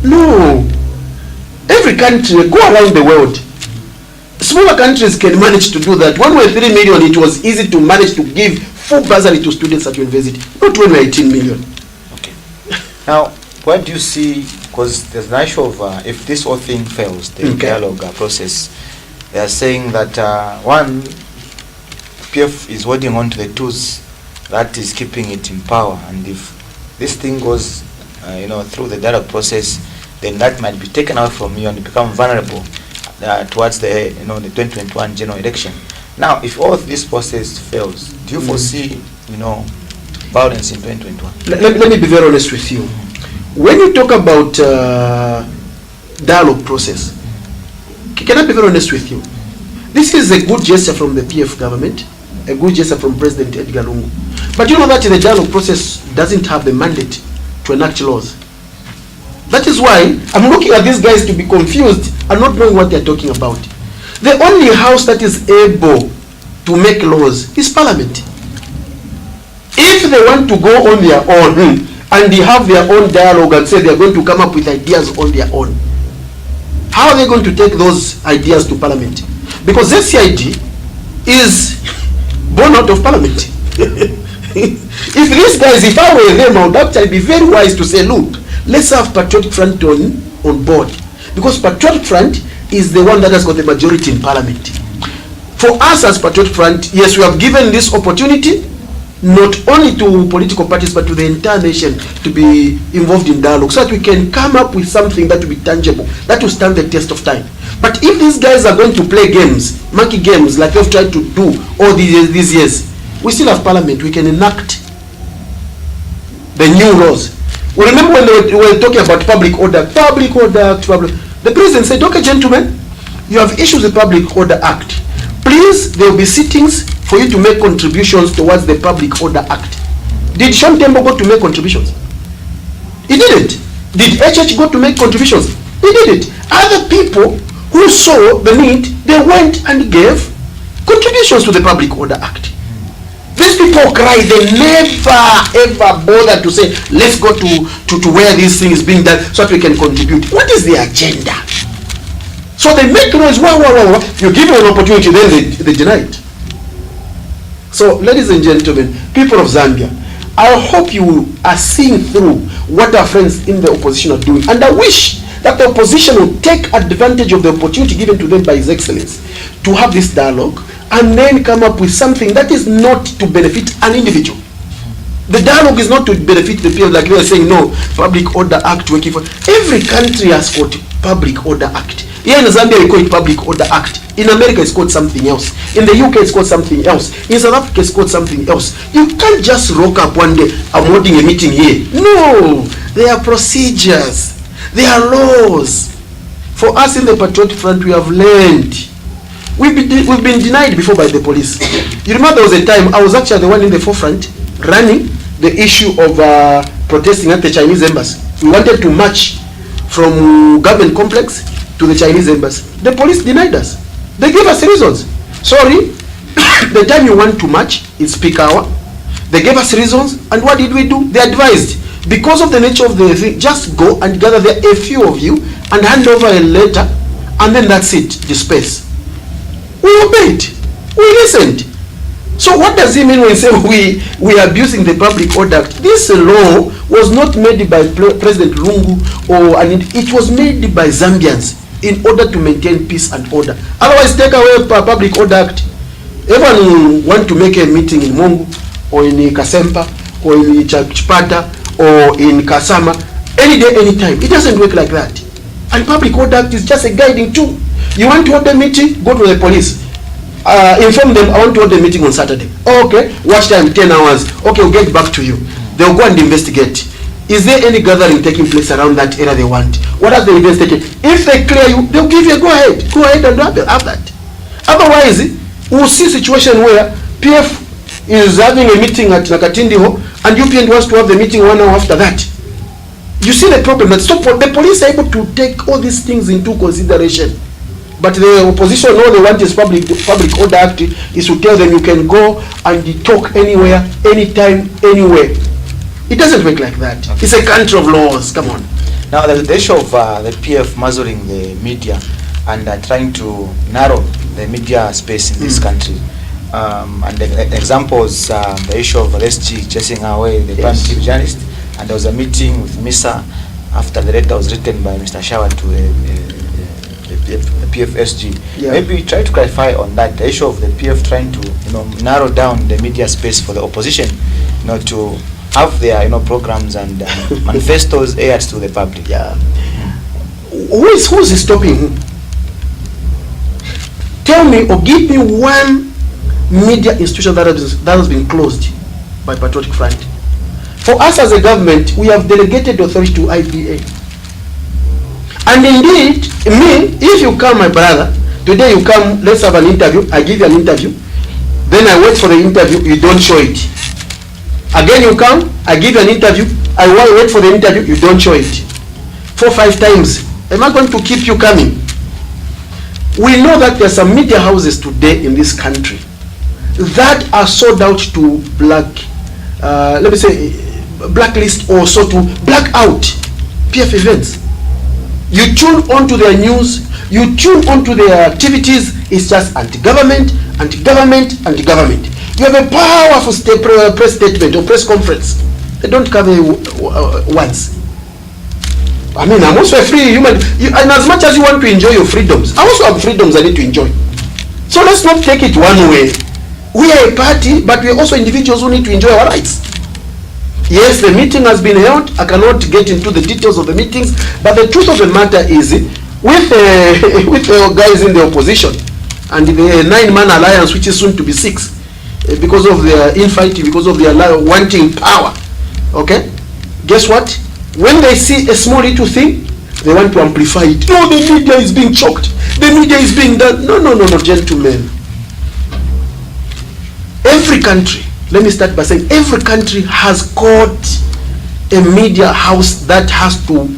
No. Every country, go around the world. Smaller countries can manage to do that. When we were 3 million, it was easy to manage to give full bursary to students at university. Not when we were 18 million. Okay. Now, what do you see, because there's an issue of if this whole thing fails, the dialogue process, they are saying that one, PF is holding on to the tools that is keeping it in power, and if this thing goes through the dialogue process, then that might be taken out from you and become vulnerable towards the the 2021 general election. Now, if all this process fails, do you foresee violence in 2021? Let me be very honest with you. When you talk about dialogue process, can I be very honest with you? This is a good gesture from the PF government, a good gesture from President Edgar Lungu. But you know that the dialogue process doesn't have the mandate to enact laws. That is why I'm looking at these guys to be confused and not knowing what they're talking about. The only house that is able to make laws is Parliament. If they want to go on their own and they have their own dialogue and say they're going to come up with ideas on their own, how are they going to take those ideas to Parliament? Because ZCID is born out of Parliament. If these guys, if I were them, I would actually be very wise to say, look, let's have Patriotic Front on board. Because Patriotic Front is the one that has got the majority in Parliament. For us as Patriotic Front, yes, we have given this opportunity, not only to political parties, but to the entire nation to be involved in dialogue, so that we can come up with something that will be tangible, that will stand the test of time. But if these guys are going to play games, monkey games, like they've tried to do all these years, we still have Parliament. We can enact the new laws. We remember when they were talking about public order. The president said, okay, gentlemen, you have issued the Public Order Act. Please, there will be sittings for you to make contributions towards the Public Order Act. Did Sean Tembo go to make contributions? He didn't. Did HH go to make contributions? He didn't. Other people who saw the need, they went and gave contributions to the Public Order Act. These people cry, they never ever bother to say, let's go to where this thing is being done so that we can contribute. What is the agenda? So they make noise, wow. You give them an opportunity, then they deny it. So, ladies and gentlemen, people of Zambia, I hope you are seeing through what our friends in the opposition are doing, and I wish that the opposition will take advantage of the opportunity given to them by His Excellency to have this dialogue and then come up with something that is not to benefit an individual. The dialogue is not to benefit the people, like they are saying, no, Public Order Act working for. Every country has got Public Order Act. Here in Zambia we call it Public Order Act. In America it's called something else. In the UK it's called something else. In South Africa it's called something else. You can't just rock up one day, I'm holding a meeting here. No, there are procedures. There are laws. For us in the Patriotic Front, we have learned. We've been denied before by the police. You remember there was a time I was actually the one in the forefront running the issue of protesting at the Chinese embassy. We wanted to march from government complex to the Chinese embassy. The police denied us. They gave us reasons. Sorry, the time you want to march is peak hour. They gave us reasons, and what did we do? They advised, because of the nature of the thing, just go and gather there a few of you and hand over a letter, and then that's it, disperse. We obeyed. We listened. So what does it mean when we say we are abusing the Public Order Act? This law was not made by President Lungu, it was made by Zambians in order to maintain peace and order. Otherwise, take away Public Order Act. Everyone want to make a meeting in Mungu or in Kasempa or in Chipata or in Kasama any day, anytime. It doesn't work like that. And Public Order Act is just a guiding tool. You want to hold a meeting? Go to the police. Inform them, I want to hold a meeting on Saturday. Okay, watch time 10 hours. Okay, we'll get back to you. They'll go and investigate. Is there any gathering taking place around that area they want? What are they investigating? If they clear you, they'll give you a go ahead. Go ahead and have that. Otherwise, we'll see a situation where PF is having a meeting at Nakatindiho and UPN wants to have the meeting 1 hour after that. You see the problem. That the police are able to take all these things into consideration. But the opposition, all they want is Public Order Act is to tell them you can go and talk anywhere, anytime, anywhere. It doesn't work like that. Okay. It's a country of laws. Come on. Now, the issue of the PF muzzling the media and trying to narrow the media space in this country. And the examples, the issue of SG chasing away the prime chief journalist, and there was a meeting with MISA after the letter was written by Mr. Shawa to the PFSG. Yeah. Maybe try to clarify on that, the issue of the PF trying to narrow down the media space for the opposition, to have their programs and manifestos aired to the public. Yeah. Who is stopping who? Tell me or give me one media institution that has been closed by Patriotic Front. For us as a government, we have delegated authority to IPA. And indeed, if you come, my brother, today you come, let's have an interview, I give you an interview, then I wait for the interview, you don't show it. Again you come, I give you an interview, I wait for the interview, you don't show it. 4 or 5 times. Am I going to keep you coming? We know that there are some media houses today in this country that are sold out to blacklist or so to black out PF events. You tune onto their news, you tune onto their activities, it's just anti-government, anti-government, anti-government. You have a powerful press statement or press conference. They don't cover once. I'm also a free human, and as much as you want to enjoy your freedoms, I also have freedoms I need to enjoy. So let's not take it one way. We are a party, but we are also individuals who need to enjoy our rights. Yes, the meeting has been held. I cannot get into the details of the meetings, but the truth of the matter is, with the guys in the opposition and the 9-man alliance, which is soon to be 6, because of their infighting, because of their wanting power, okay? Guess what? When they see a small little thing, they want to amplify it. No, the media is being choked. The media is being done. No, gentlemen. Every country, let me start by saying, every country has got a media house that has to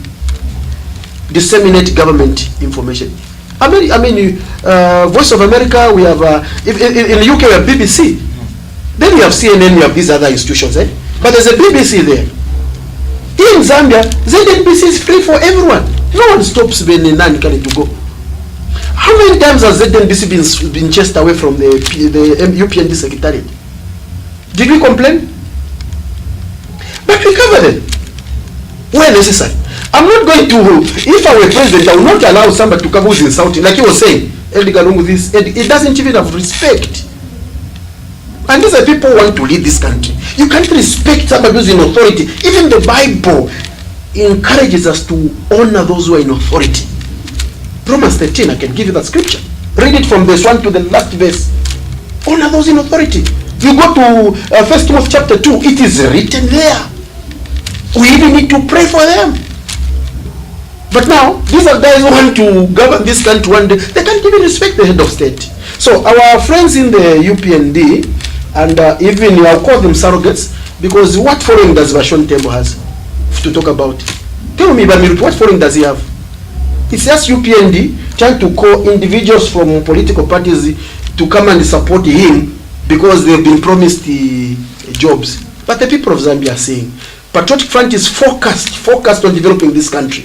disseminate government information. Voice of America, we have, in the UK we have BBC. Then we have CNN, we have these other institutions, but there's a BBC there. Here in Zambia, ZNBC is free for everyone. No one stops Benin to go. How many times has ZNBC been chased away from the UPND secretariat? Did we complain? But we cover them where necessary. I'm not going to, if I were president, I would not allow somebody to come who's insulting. Like he was saying, Eddie Galungu, this, it doesn't even have respect. And these are people who want to lead this country. You can't respect somebody who's in authority. Even the Bible encourages us to honor those who are in authority. Romans 13, I can give you that scripture. Read it from verse 1 to the last verse. Honor those in authority. You go to 1 Timothy chapter 2, it is written there. We even need to pray for them. But now, these are guys who want to govern this country one day. They can't even respect the head of state. So our friends in the UPND, and even I'll call them surrogates, because what following does Vashon Tembo has to talk about? Tell me, Bamirut, what following does he have? It's just UPND trying to call individuals from political parties to come and support him because they've been promised the jobs. But the people of Zambia are saying, Patriotic Front is focused on developing this country.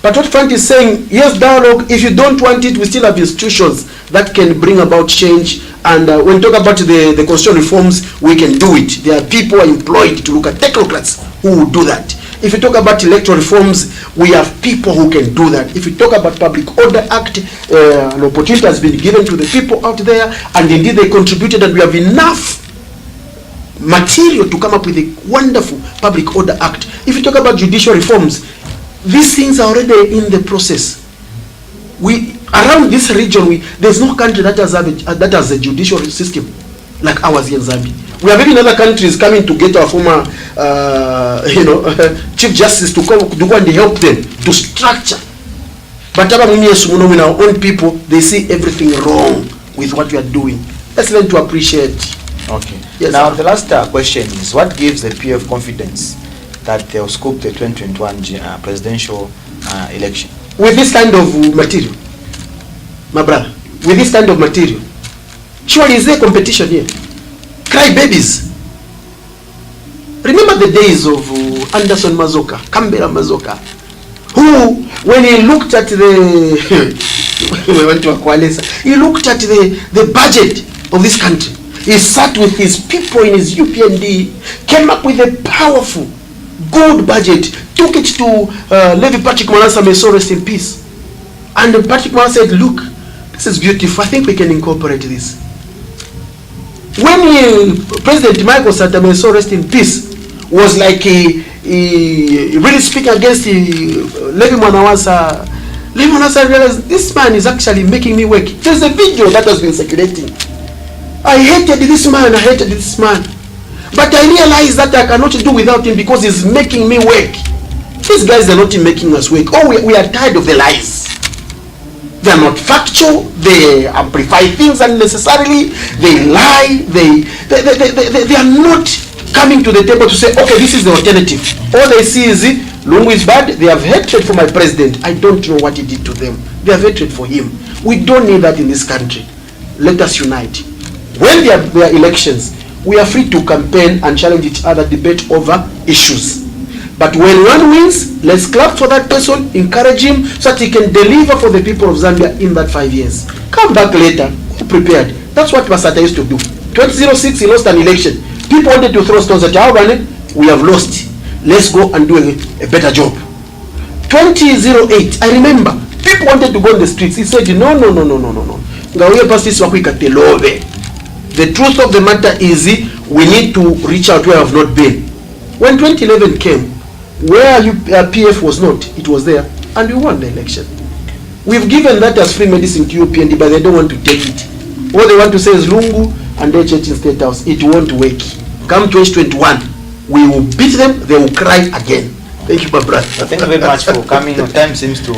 Patriotic Front is saying, yes, dialogue, if you don't want it, we still have institutions that can bring about change. And when we talk about the constitutional reforms, we can do it. There are people employed to look at technocrats who will do that. If you talk about electoral reforms, we have people who can do that. If you talk about Public Order Act, an opportunity has been given to the people out there, and indeed they contributed, and we have enough material to come up with a wonderful Public Order Act. If you talk about judicial reforms, these things are already in the process. Around this region, there's no country that has a judicial system like ours here in Zambia. We have even other countries coming to get our former, Chief Justice to go and help them to structure. But with our own people, they see everything wrong with what we are doing. Let's learn to appreciate. Okay. Yes, now, sir. the last question is, what gives the PF confidence that they'll scoop the 2021 presidential election? With this kind of material, my brother, with this kind of material, surely is there competition here? Cry babies. Remember the days of Anderson Mazoka, Kambera Mazoka, who, when he looked at he looked at the budget of this country, he sat with his people in his UPND, came up with a powerful, good budget, took it to Levy Patrick Manasa, may so rest in peace. And Patrick Manasa said, look, this is beautiful, I think we can incorporate this. When President Michael Sata, may so rest in peace, was like he really speaking against Levy Manawasa, Levy Manawasa realized, this man is actually making me work. There's a video that has been circulating. I hated this man, but I realized that I cannot do without him because he's making me work. These guys are not making us work. Oh, we are tired of the lies. They are not factual. They amplify things unnecessarily. They lie. They are not coming to the table to say, okay, this is the alternative. All they see is, Lungu is bad. They have hatred for my president. I don't know what he did to them. They have hatred for him. We don't need that in this country. Let us unite. When there are elections, we are free to campaign and challenge each other, debate over issues. But when one wins, let's clap for that person, encourage him so that he can deliver for the people of Zambia in that 5 years. Come back later, prepared. That's what Masata used to do. 2006, he lost an election. People wanted to throw stones at Albany. We have lost. Let's go and do a better job. 2008, I remember, people wanted to go on the streets. He said, no. The truth of the matter is, we need to reach out where I have not been. When 2011 came, where PF was not, it was there, and we won the election. We've given that as free medicine to UPND, but they don't want to take it. All they want to say is Lungu and their church in State House. It won't work. Come 2021, we will beat them, they will cry again. Thank you, my brother. Thank you very much for coming. Time seems to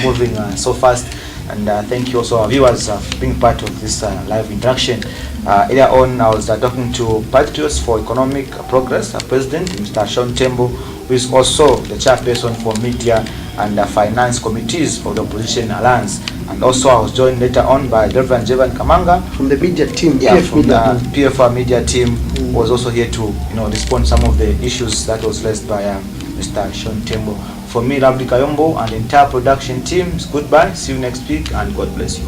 moving so fast. And thank you also our viewers for being part of this live interaction. Earlier on, I was talking to Patriots for Economic Progress, President Mr. Sean Tembo, who is also the chairperson for Media and Finance Committees of the Opposition Alliance. And also I was joined later on by Reverend Jevan Kamanga from the media team. Yeah, from the PFR media team, who was also here to respond some of the issues that was raised by Mr. Sean Tembo. For me, Rabdi Kayombo and the entire production team, goodbye, see you next week, and God bless you.